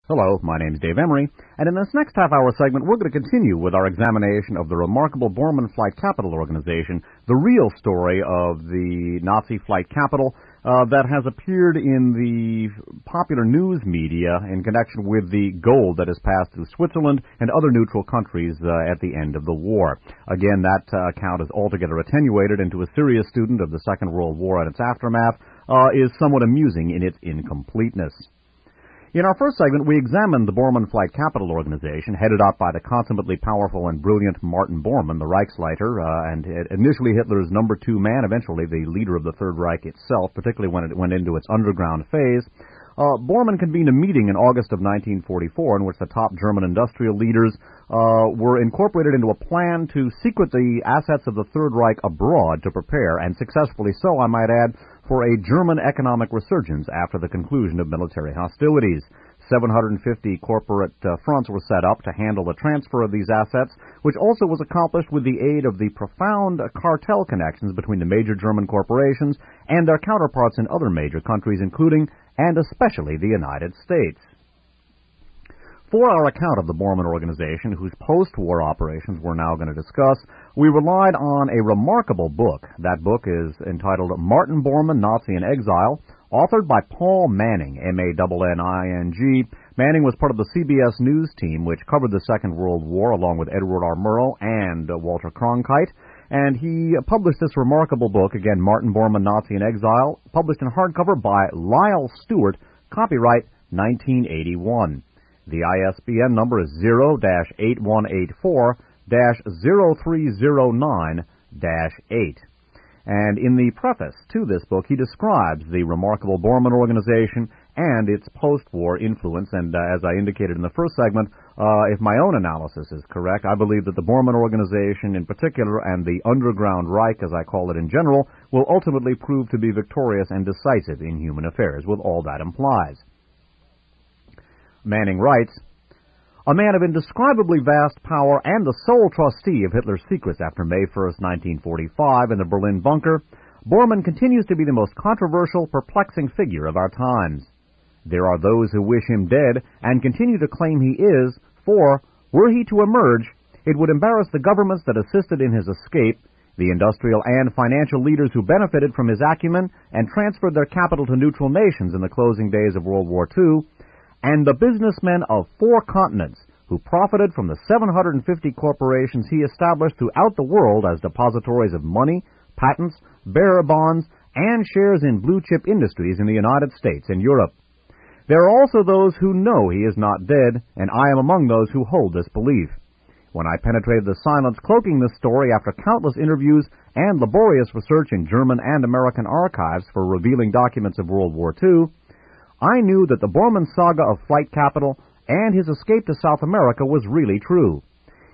Hello, my name is Dave Emery, and in this next half-hour segment, we're going to continue with our examination of the remarkable Bormann Flight Capital Organization, the real story of the Nazi flight capital that has appeared in the popular news media in connection with the gold that is passed through Switzerland and other neutral countries at the end of the war. Again, that account is altogether attenuated, and to a serious student of the Second World War and its aftermath, is somewhat amusing in its incompleteness. In our first segment, we examined the Bormann Flight Capital Organization, headed up by the consummately powerful and brilliant Martin Bormann, the Reich sleiter, and initially Hitler's number two man, eventually the leader of the Third Reich itself, particularly when it went into its underground phase. Bormann convened a meeting in August of 1944 in which the top German industrial leaders were incorporated into a plan to secret the assets of the Third Reich abroad to prepare, and successfully so, I might add, for a German economic resurgence after the conclusion of military hostilities. 750 corporate fronts were set up to handle the transfer of these assets, which also was accomplished with the aid of the profound cartel connections between the major German corporations and their counterparts in other major countries, including and especially the United States. For our account of the Bormann Organization, whose post-war operations we're now going to discuss, we relied on a remarkable book. That book is entitled Martin Bormann, Nazi in Exile, authored by Paul Manning, M-A-N-N-I-N-G. Manning was part of the CBS News team, which covered the Second World War, along with Edward R. Murrow and Walter Cronkite. And he published this remarkable book, again, Martin Bormann, Nazi in Exile, published in hardcover by Lyle Stewart, copyright 1981. The ISBN number is 0-8184-0309-8. And in the preface to this book, he describes the remarkable Bormann Organization and its post-war influence. And as I indicated in the first segment, if my own analysis is correct, I believe that the Bormann Organization in particular and the Underground Reich, as I call it in general, will ultimately prove to be victorious and decisive in human affairs, with all that implies. Manning writes, a man of indescribably vast power and the sole trustee of Hitler's secrets after May 1st, 1945, in the Berlin bunker, Bormann continues to be the most controversial, perplexing figure of our times. There are those who wish him dead and continue to claim he is, for, were he to emerge, it would embarrass the governments that assisted in his escape, the industrial and financial leaders who benefited from his acumen and transferred their capital to neutral nations in the closing days of World War II, and the businessmen of 4 continents who profited from the 750 corporations he established throughout the world as depositories of money, patents, bearer bonds, and shares in blue-chip industries in the United States and Europe. There are also those who know he is not dead, and I am among those who hold this belief. When I penetrated the silence cloaking this story after countless interviews and laborious research in German and American archives for revealing documents of World War II, I knew that the Bormann saga of flight capital and his escape to South America was really true.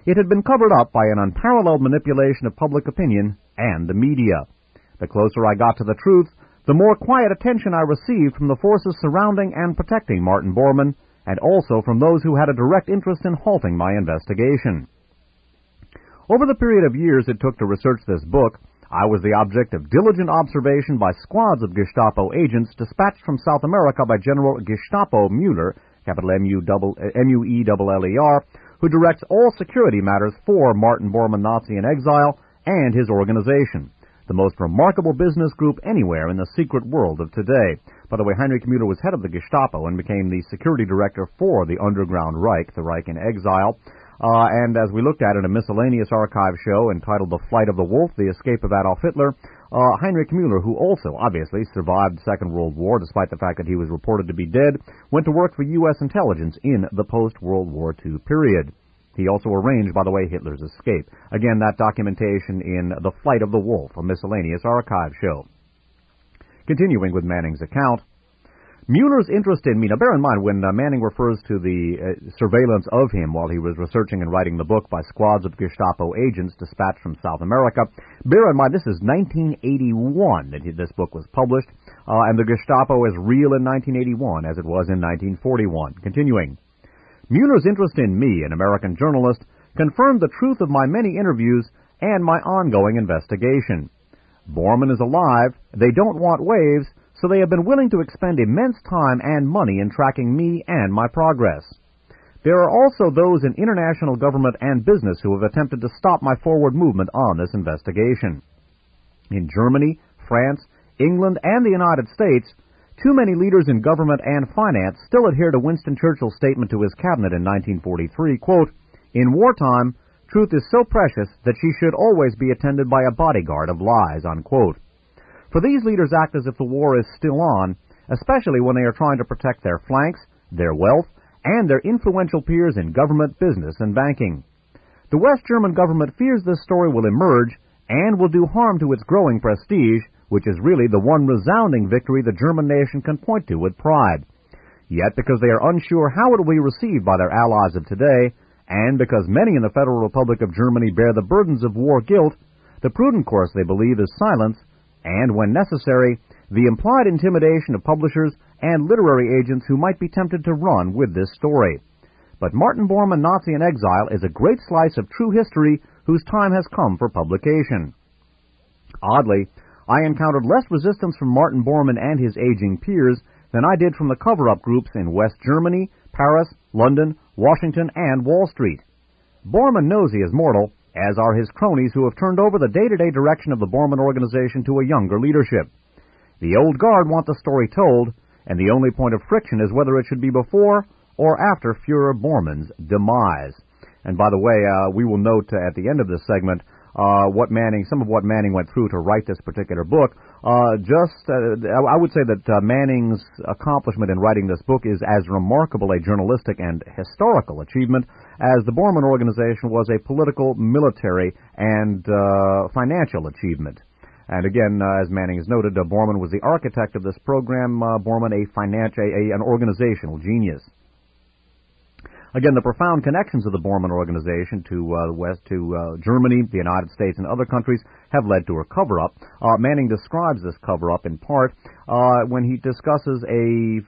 It had been covered up by an unparalleled manipulation of public opinion and the media. The closer I got to the truth, the more quiet attention I received from the forces surrounding and protecting Martin Bormann, and also from those who had a direct interest in halting my investigation. Over the period of years it took to research this book, I was the object of diligent observation by squads of Gestapo agents dispatched from South America by General Gestapo Mueller, capital M-U-E-L-L-E-R, who directs all security matters for Martin Bormann, Nazi in Exile, and his organization, the most remarkable business group anywhere in the secret world of today. By the way, Heinrich Mueller was head of the Gestapo and became the security director for the Underground Reich, the Reich in Exile. And as we looked at in a miscellaneous archive show entitled The Flight of the Wolf, The Escape of Adolf Hitler, Heinrich Mueller, who also obviously survived the Second World War despite the fact that he was reported to be dead, went to work for U.S. intelligence in the post-World War II period. He also arranged, by the way, Hitler's escape. Again, that documentation in The Flight of the Wolf, a miscellaneous archive show. Continuing with Manning's account, Mueller's interest in me, now bear in mind when Manning refers to the surveillance of him while he was researching and writing the book by squads of Gestapo agents dispatched from South America, bear in mind this is 1981 that this book was published, and the Gestapo is real in 1981 as it was in 1941. Continuing, Mueller's interest in me, an American journalist, confirmed the truth of my many interviews and my ongoing investigation. Bormann is alive, they don't want waves, so they have been willing to expend immense time and money in tracking me and my progress. There are also those in international government and business who have attempted to stop my forward movement on this investigation. In Germany, France, England, and the United States, too many leaders in government and finance still adhere to Winston Churchill's statement to his cabinet in 1943, quote, "In wartime, truth is so precious that she should always be attended by a bodyguard of lies," unquote. For these leaders act as if the war is still on, especially when they are trying to protect their flanks, their wealth, and their influential peers in government, business, and banking. The West German government fears this story will emerge and will do harm to its growing prestige, which is really the one resounding victory the German nation can point to with pride. Yet, because they are unsure how it will be received by their allies of today, and because many in the Federal Republic of Germany bear the burdens of war guilt, the prudent course, they believe, is silence, and, when necessary, the implied intimidation of publishers and literary agents who might be tempted to run with this story. But Martin Bormann, Nazi in Exile, is a great slice of true history whose time has come for publication. Oddly, I encountered less resistance from Martin Bormann and his aging peers than I did from the cover-up groups in West Germany, Paris, London, Washington, and Wall Street. Bormann knows he is mortal, as are his cronies who have turned over the day-to-day direction of the Bormann organization to a younger leadership. The old guard want the story told, and the only point of friction is whether it should be before or after Führer Bormann's demise. And by the way, we will note at the end of this segment some of what Manning went through to write this particular book. I would say that Manning's accomplishment in writing this book is as remarkable a journalistic and historical achievement as the Bormann organization was a political, military, and financial achievement. And again, as Manning has noted, Bormann was the architect of this program, Bormann an organizational genius. Again, the profound connections of the Bormann organization to Germany, the United States, and other countries have led to a cover-up. Manning describes this cover-up in part when he discusses a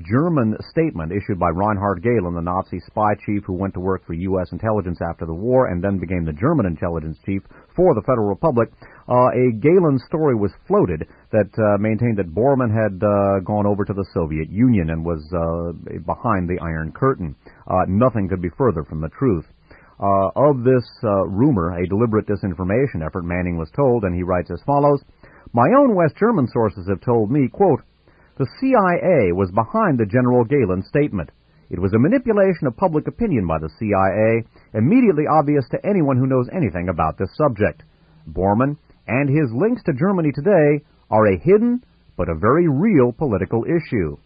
German statement issued by Reinhard Gehlen, the Nazi spy chief who went to work for U.S. intelligence after the war and then became the German intelligence chief for the Federal Republic. A Gehlen story was floated that maintained that Bormann had gone over to the Soviet Union and was behind the Iron Curtain. Nothing could be further from the truth. Of this rumor, a deliberate disinformation effort, Manning was told, and he writes as follows, "My own West German sources have told me, quote, the CIA was behind the General Gehlen statement. It was a manipulation of public opinion by the CIA, immediately obvious to anyone who knows anything about this subject. Bormann and his links to Germany today are a hidden but a very real political issue."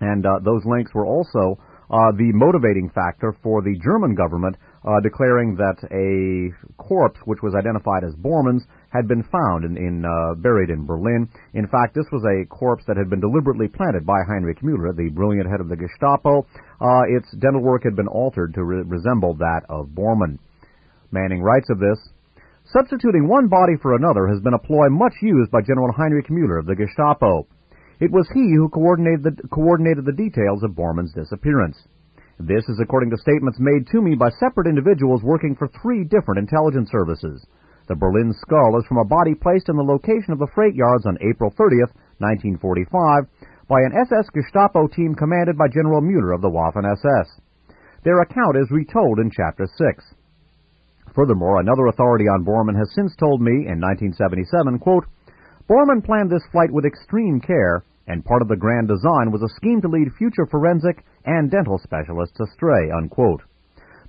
And those links were also the motivating factor for the German government declaring that a corpse which was identified as Bormann's had been found buried in Berlin. In fact, this was a corpse that had been deliberately planted by Heinrich Müller, the brilliant head of the Gestapo. Its dental work had been altered to resemble that of Bormann. Manning writes of this, "Substituting one body for another has been a ploy much used by General Heinrich Müller of the Gestapo. It was he who coordinated the details of Bormann's disappearance. This is according to statements made to me by separate individuals working for 3 different intelligence services. The Berlin skull is from a body placed in the location of the freight yards on April 30th, 1945, by an SS Gestapo team commanded by General Müller of the Waffen-SS. Their account is retold in Chapter 6. Furthermore, another authority on Bormann has since told me, in 1977, quote, Bormann planned this flight with extreme care, and part of the grand design was a scheme to lead future forensic and dental specialists astray, unquote.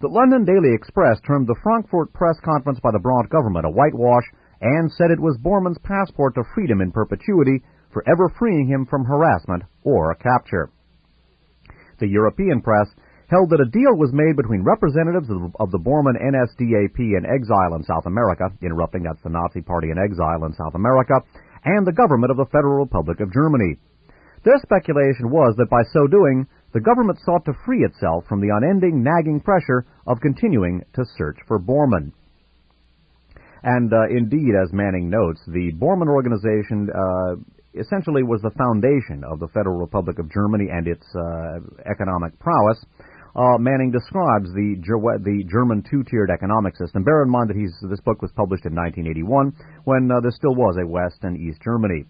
The London Daily Express termed the Frankfurt press conference by the Brandt government a whitewash and said it was Bormann's passport to freedom in perpetuity, forever freeing him from harassment or capture. The European press held that a deal was made between representatives of the Bormann NSDAP in exile in South America, that's the Nazi Party in exile in South America, and the government of the Federal Republic of Germany. Their speculation was that by so doing, the government sought to free itself from the unending, nagging pressure of continuing to search for Bormann. And indeed, as Manning notes, the Bormann organization essentially was the foundation of the Federal Republic of Germany and its economic prowess. Manning describes the German two-tiered economic system. Bear in mind that this book was published in 1981, when there still was a West and East Germany.